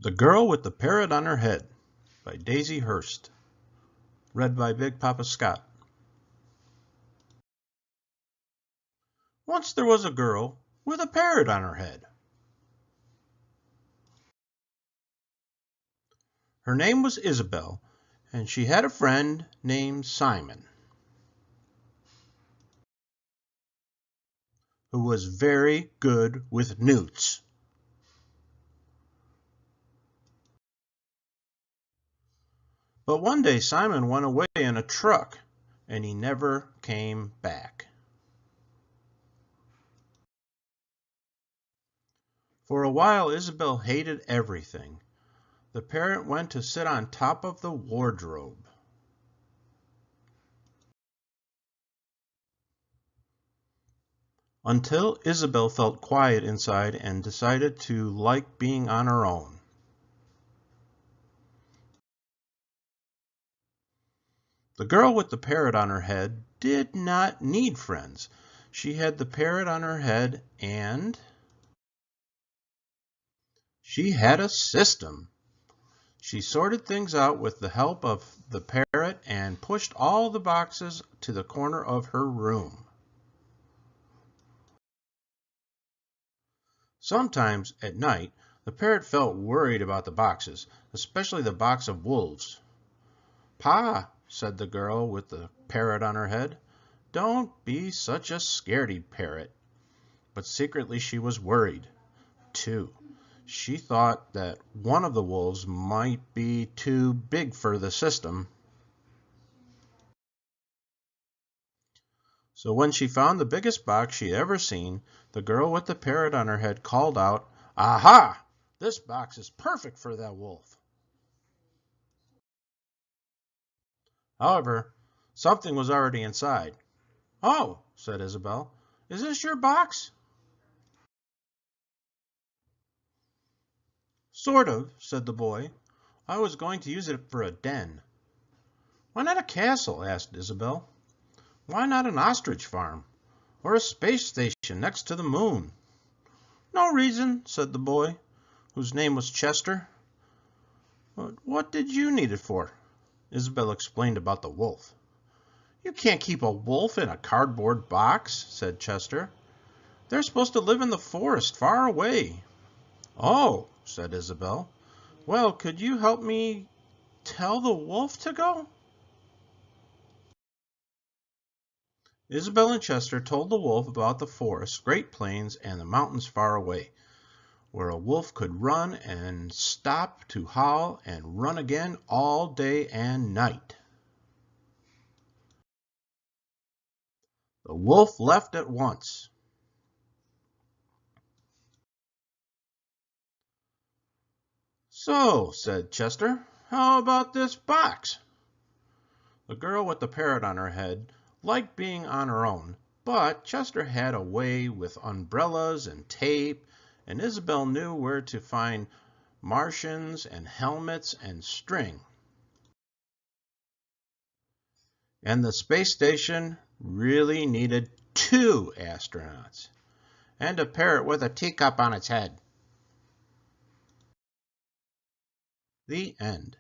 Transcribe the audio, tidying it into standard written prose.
The Girl with the Parrot on Her Head by Daisy Hirst. Read by Big Papa Scott. Once there was a girl with a parrot on her head. Her name was Isabel, and she had a friend named Simon, who was very good with newts. But one day Simon went away in a truck, and he never came back. For a while Isabel hated everything. The parrot went to sit on top of the wardrobe. Until Isabel felt quiet inside and decided to like being on her own. The girl with the parrot on her head did not need friends. She had the parrot on her head and she had a system. She sorted things out with the help of the parrot and pushed all the boxes to the corner of her room. Sometimes at night, the parrot felt worried about the boxes, especially the box of wolves. "Pa," said the girl with the parrot on her head, "don't be such a scaredy parrot." But secretly she was worried, too. She thought that one of the wolves might be too big for the system. So when she found the biggest box she ever seen, the girl with the parrot on her head called out, "Aha! This box is perfect for that wolf." However, something was already inside. "Oh," said Isabel, "is this your box?" "Sort of," said the boy. "I was going to use it for a den." "Why not a castle?" asked Isabel. "Why not an ostrich farm? Or a space station next to the moon?" "No reason," said the boy, whose name was Chester. "But what did you need it for?" Isabel explained about the wolf. "You can't keep a wolf in a cardboard box," said Chester. "They're supposed to live in the forest far away." "Oh," said Isabel. "Well, could you help me tell the wolf to go?" Isabel and Chester told the wolf about the forest, great plains, and the mountains far away, where a wolf could run and stop to howl and run again all day and night. The wolf left at once. "So," said Chester, "how about this box?" The girl with the parrot on her head liked being on her own, but Chester had a way with umbrellas and tape, and Isabel knew where to find Martians and helmets and string. And the space station really needed 2 astronauts and a parrot with a teacup on its head. The end.